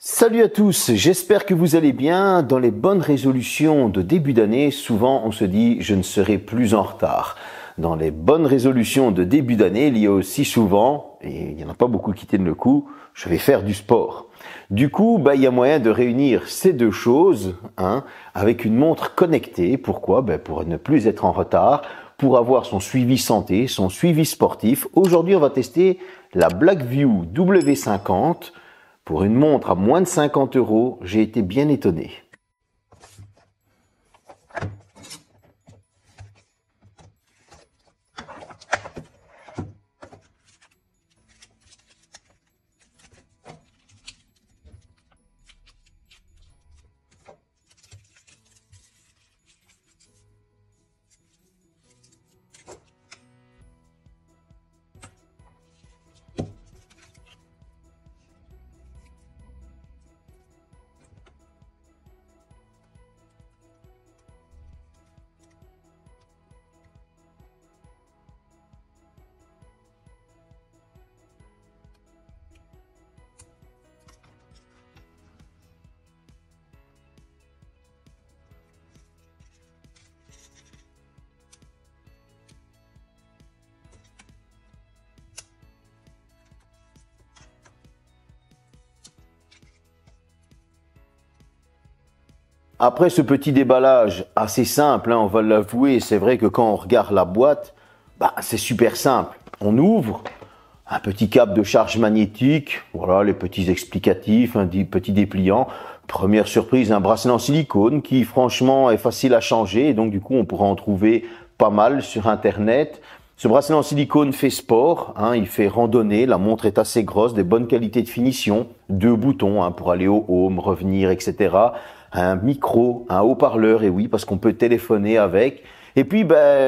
Salut à tous, j'espère que vous allez bien. Dans les bonnes résolutions de début d'année, souvent on se dit « je ne serai plus en retard ». Dans les bonnes résolutions de début d'année, il y a aussi souvent, et il n'y en a pas beaucoup qui tiennent le coup, « je vais faire du sport ». Du coup, il y a moyen de réunir ces deux choses avec une montre connectée. Pourquoi? Pour ne plus être en retard, pour avoir son suivi santé, son suivi sportif. Aujourd'hui, on va tester la Blackview W50. Pour une montre à moins de 50 €, j'ai été bien étonné. Après ce petit déballage assez simple, on va l'avouer, c'est vrai que quand on regarde la boîte, c'est super simple. On ouvre un petit câble de charge magnétique, voilà les petits explicatifs, un petit dépliant. Première surprise, un bracelet en silicone qui franchement est facile à changer et donc du coup on pourra en trouver pas mal sur internet. Ce bracelet en silicone fait sport, il fait randonnée, la montre est assez grosse, des bonnes qualités de finition, 2 boutons pour aller au home, revenir, etc. Un micro, un haut-parleur, et oui, parce qu'on peut téléphoner avec. Et puis,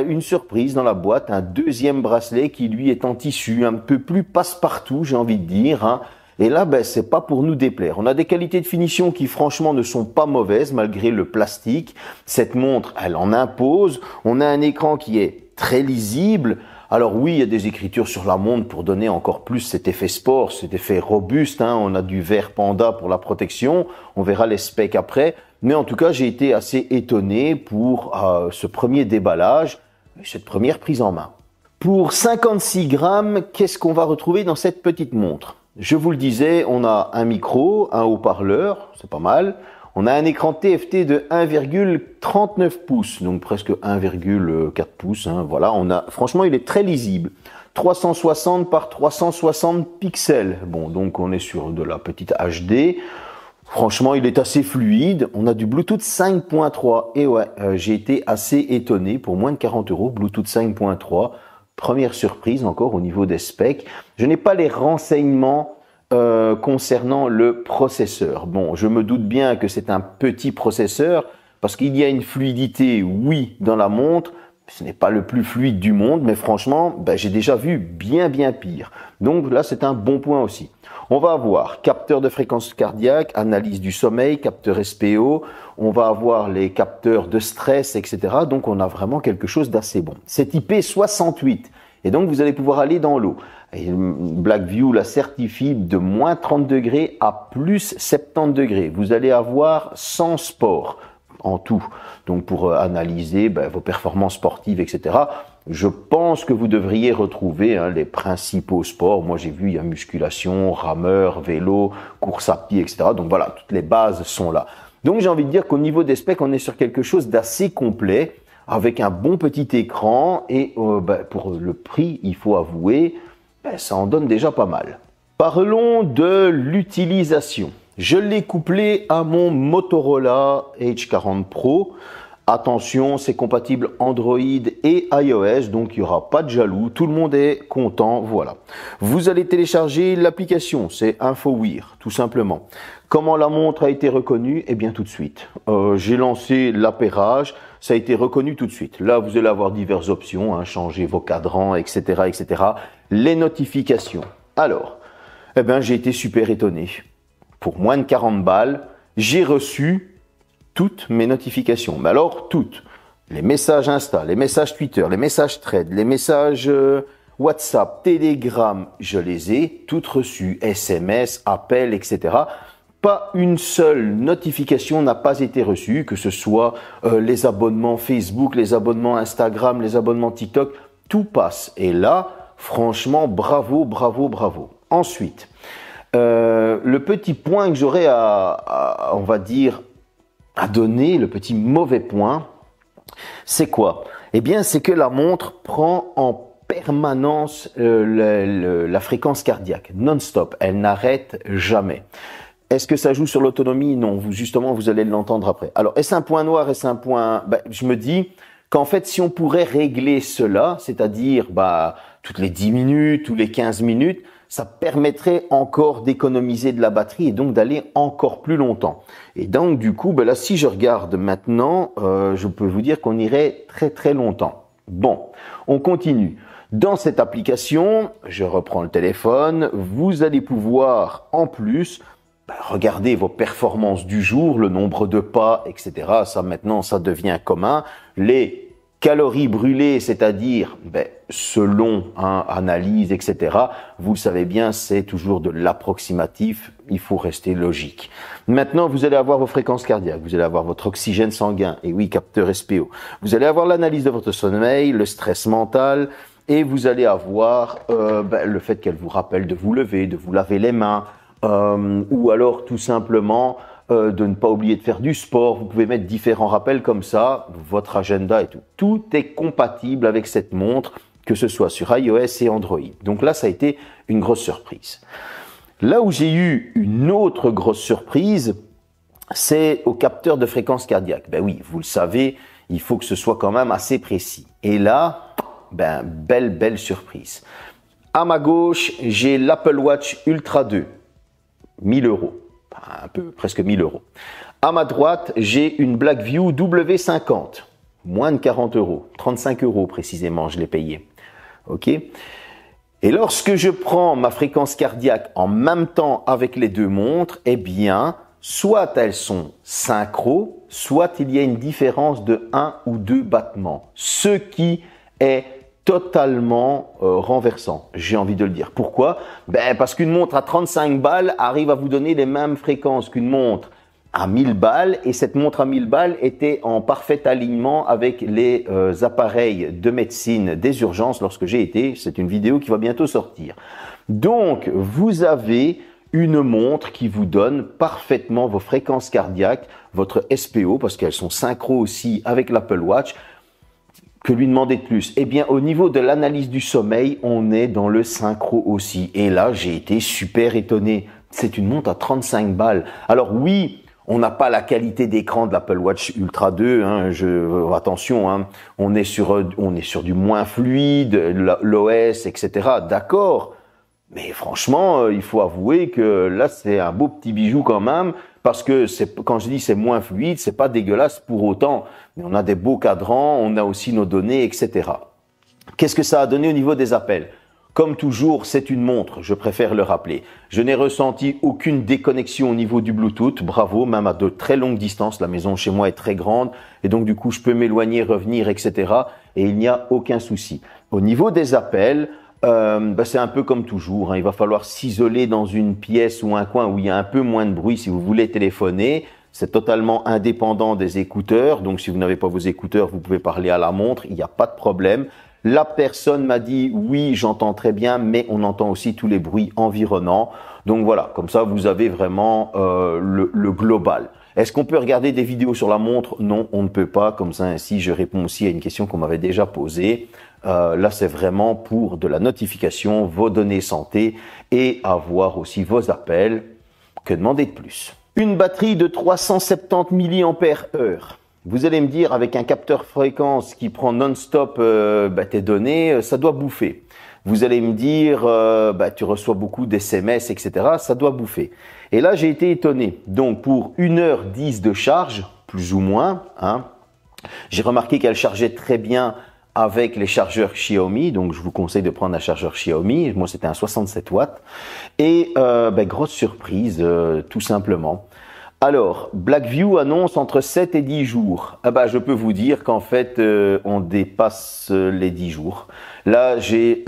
une surprise dans la boîte, un deuxième bracelet qui, lui, est en tissu, un peu plus passe-partout, j'ai envie de dire. Et là, c'est pas pour nous déplaire. On a des qualités de finition qui, franchement, ne sont pas mauvaises, malgré le plastique. Cette montre, elle en impose. On a un écran qui est très lisible. Alors oui, il y a des écritures sur la montre pour donner encore plus cet effet sport, cet effet robuste. On a du vert panda pour la protection. On verra les specs après. Mais en tout cas, j'ai été assez étonné pour ce premier déballage, cette première prise en main. Pour 56 grammes, qu'est-ce qu'on va retrouver dans cette petite montre? Je vous le disais, on a un micro, un haut-parleur, c'est pas mal. On a un écran TFT de 1,39 pouces, donc presque 1,4 pouces. Voilà, franchement, il est très lisible. 360 par 360 pixels. Bon, donc on est sur de la petite HD. Franchement, il est assez fluide. On a du Bluetooth 5.3. Et ouais, j'ai été assez étonné. Pour moins de 40 €, Bluetooth 5.3. Première surprise encore au niveau des specs. Je n'ai pas les renseignements concernant le processeur. Bon, je me doute bien que c'est un petit processeur parce qu'il y a une fluidité, oui, dans la montre. Ce n'est pas le plus fluide du monde, mais franchement, j'ai déjà vu bien pire. Donc là, c'est un bon point aussi. On va avoir capteur de fréquence cardiaque, analyse du sommeil, capteur SPO. On va avoir les capteurs de stress, etc. Donc, on a vraiment quelque chose d'assez bon. C'est IP68. Et donc, vous allez pouvoir aller dans l'eau. Blackview la certifie de moins 30 degrés à plus 70 degrés. Vous allez avoir 100 sports en tout. Donc, pour analyser vos performances sportives, etc. Je pense que vous devriez retrouver les principaux sports. Moi, j'ai vu, il y a musculation, rameur, vélo, course à pied, etc. Donc, voilà, toutes les bases sont là. Donc, j'ai envie de dire qu'au niveau des specs, on est sur quelque chose d'assez complet avec un bon petit écran et pour le prix, il faut avouer, ça en donne déjà pas mal. Parlons de l'utilisation. Je l'ai couplé à mon Motorola H40 Pro. Attention, c'est compatible Android et iOS, donc il n'y aura pas de jaloux. Tout le monde est content, voilà. Vous allez télécharger l'application, c'est InfoWear, tout simplement. Comment la montre a été reconnue? Eh bien, tout de suite. J'ai lancé l'appairage, ça a été reconnu tout de suite. Là, vous allez avoir diverses options, changer vos cadrans, etc., etc. Les notifications. Alors, j'ai été super étonné. Pour moins de 40 balles, j'ai reçu toutes mes notifications. Mais alors, toutes. Les messages Insta, les messages Twitter, les messages Thread, les messages WhatsApp, Telegram, je les ai toutes reçues. SMS, appels, etc. pas une seule notification n'a pas été reçue, que ce soit les abonnements Facebook, les abonnements Instagram, les abonnements TikTok, tout passe. Et là, franchement, bravo, bravo, bravo. Ensuite, le petit point que j'aurais on va dire, à donner, le petit mauvais point, c'est quoi? Eh bien, c'est que la montre prend en permanence la fréquence cardiaque, non-stop. Elle n'arrête jamais. Est-ce que ça joue sur l'autonomie? Non, justement, vous allez l'entendre après. Alors, est-ce un point noir? Est-ce un point... je me dis qu'en fait, si on pourrait régler cela, c'est-à-dire toutes les 10 minutes, tous les 15 minutes, ça permettrait encore d'économiser de la batterie et donc d'aller encore plus longtemps. Et donc, du coup, là, si je regarde maintenant, je peux vous dire qu'on irait très très longtemps. Bon, on continue. Dans cette application, je reprends le téléphone, vous allez pouvoir en plus regarder vos performances du jour, le nombre de pas, etc. Ça maintenant, ça devient commun. Les calories brûlées, c'est-à-dire selon analyse, etc. Vous le savez bien, c'est toujours de l'approximatif. Il faut rester logique. Maintenant, vous allez avoir vos fréquences cardiaques, vous allez avoir votre oxygène sanguin, et oui, capteur SPO. Vous allez avoir l'analyse de votre sommeil, le stress mental, et vous allez avoir le fait qu'elle vous rappelle de vous lever, de vous laver les mains, ou alors tout simplement de ne pas oublier de faire du sport. Vous pouvez mettre différents rappels comme ça, votre agenda et tout. Tout est compatible avec cette montre, que ce soit sur iOS et Android. Donc là, ça a été une grosse surprise. Là où j'ai eu une autre grosse surprise, c'est au capteur de fréquence cardiaque. Oui, vous le savez, il faut que ce soit quand même assez précis. Et là, belle surprise. À ma gauche, j'ai l'Apple Watch Ultra 2. 1000 €, presque 1000 €. À ma droite, j'ai une Blackview W50, moins de 40 €, 35 € précisément, je l'ai payé. Ok. Et lorsque je prends ma fréquence cardiaque en même temps avec les deux montres, eh bien, soit elles sont synchro, soit il y a une différence de 1 ou 2 battements, ce qui est totalement renversant, j'ai envie de le dire. Pourquoi? Parce qu'une montre à 35 balles arrive à vous donner les mêmes fréquences qu'une montre à 1000 balles, et cette montre à 1000 balles était en parfait alignement avec les appareils de médecine des urgences lorsque j'ai été. C'est une vidéo qui va bientôt sortir. Donc, vous avez une montre qui vous donne parfaitement vos fréquences cardiaques, votre SPO, parce qu'elles sont synchro aussi avec l'Apple Watch. Que lui demander de plus? Eh bien, au niveau de l'analyse du sommeil, on est dans le synchro aussi. Et là, j'ai été super étonné. C'est une montre à 35 balles. Alors oui, on n'a pas la qualité d'écran de l'Apple Watch Ultra 2. Attention, on est sur du moins fluide, l'OS, etc. D'accord. Mais franchement, il faut avouer que là, c'est un beau petit bijou quand même. Parce que quand je dis c'est moins fluide, c'est pas dégueulasse pour autant. Mais on a des beaux cadrans, on a aussi nos données, etc. Qu'est-ce que ça a donné au niveau des appels? Comme toujours, c'est une montre, je préfère le rappeler. Je n'ai ressenti aucune déconnexion au niveau du Bluetooth. Bravo, même à de très longues distances. La maison chez moi est très grande et donc du coup, je peux m'éloigner, revenir, etc. Et il n'y a aucun souci. Au niveau des appels, c'est un peu comme toujours. Il va falloir s'isoler dans une pièce ou un coin où il y a un peu moins de bruit si vous voulez téléphoner. C'est totalement indépendant des écouteurs. Donc, si vous n'avez pas vos écouteurs, vous pouvez parler à la montre. Il n'y a pas de problème. La personne m'a dit, oui, j'entends très bien, mais on entend aussi tous les bruits environnants. Donc voilà, comme ça, vous avez vraiment le global. Est-ce qu'on peut regarder des vidéos sur la montre? Non, on ne peut pas. Comme ça, ainsi, je réponds aussi à une question qu'on m'avait déjà posée. Là, c'est vraiment pour de la notification, vos données santé et avoir aussi vos appels. Que demander de plus? Une batterie de 370 mAh. Vous allez me dire, avec un capteur fréquence qui prend non-stop tes données, ça doit bouffer. Vous allez me dire, tu reçois beaucoup d'SMS, etc. Ça doit bouffer. Et là, j'ai été étonné. Donc, pour 1h10 de charge, plus ou moins, j'ai remarqué qu'elle chargeait très bien avec les chargeurs Xiaomi. Donc, je vous conseille de prendre un chargeur Xiaomi. Moi, c'était un 67 watts. Et grosse surprise, tout simplement. Alors, Blackview annonce entre 7 et 10 jours. Ah bah, je peux vous dire qu'en fait, on dépasse les 10 jours. Là, j'ai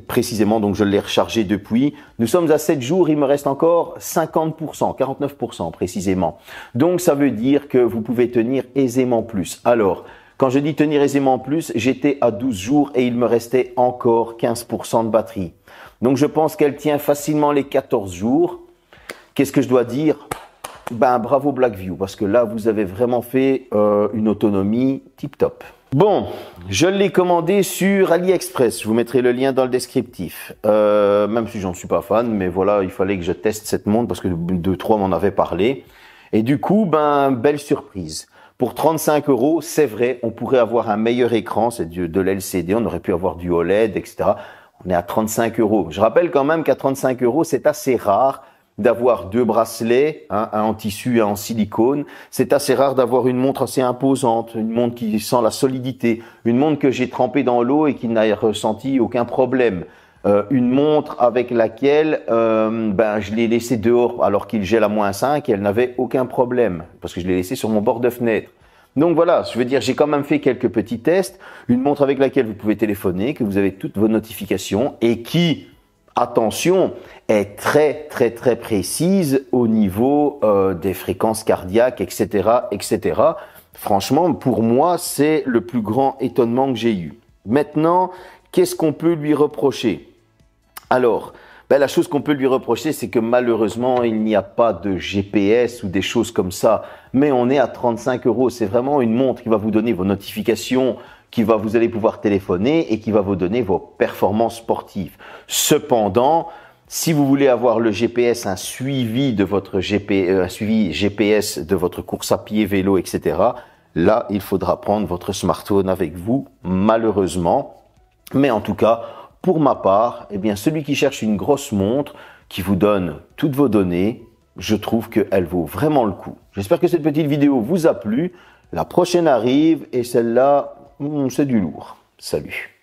précisément, donc je l'ai rechargé depuis. Nous sommes à 7 jours, il me reste encore 50%, 49% précisément. Donc, ça veut dire que vous pouvez tenir aisément plus. Alors, quand je dis tenir aisément plus, j'étais à 12 jours et il me restait encore 15% de batterie. Donc, je pense qu'elle tient facilement les 14 jours. Qu'est-ce que je dois dire ? Ben, bravo Blackview, parce que là, vous avez vraiment fait une autonomie tip-top. Bon, je l'ai commandé sur AliExpress. Je vous mettrai le lien dans le descriptif. Même si j'en suis pas fan, mais voilà, il fallait que je teste cette montre parce que 2-3 m'en avaient parlé. Et du coup, ben, belle surprise. Pour 35 €, c'est vrai, on pourrait avoir un meilleur écran, c'est de l'LCD, on aurait pu avoir du OLED, etc. On est à 35 €. Je rappelle quand même qu'à 35 €, c'est assez rare d'avoir deux bracelets, hein, un en tissu et un en silicone. C'est assez rare d'avoir une montre assez imposante, une montre qui sent la solidité, une montre que j'ai trempée dans l'eau et qui n'a ressenti aucun problème. Une montre avec laquelle ben, je l'ai laissée dehors alors qu'il gèle à -5 et elle n'avait aucun problème parce que je l'ai laissée sur mon bord de fenêtre. Donc voilà, je veux dire, j'ai quand même fait quelques petits tests. Une montre avec laquelle vous pouvez téléphoner, que vous avez toutes vos notifications et qui, attention, est très précise au niveau des fréquences cardiaques, etc., etc. Franchement, pour moi, c'est le plus grand étonnement que j'ai eu. Maintenant, qu'est-ce qu'on peut lui reprocher? Alors, ben, la chose qu'on peut lui reprocher, c'est que malheureusement, il n'y a pas de GPS ou des choses comme ça. Mais on est à 35 €. C'est vraiment une montre qui va vous donner vos notifications, vous allez pouvoir téléphoner et qui va vous donner vos performances sportives. Cependant, si vous voulez avoir le GPS, un suivi de votre un suivi GPS de votre course à pied, vélo, etc., là, il faudra prendre votre smartphone avec vous, malheureusement. Mais en tout cas, pour ma part, eh bien, celui qui cherche une grosse montre qui vous donne toutes vos données, je trouve qu'elle vaut vraiment le coup. J'espère que cette petite vidéo vous a plu. La prochaine arrive et celle-là, c'est du lourd. Salut.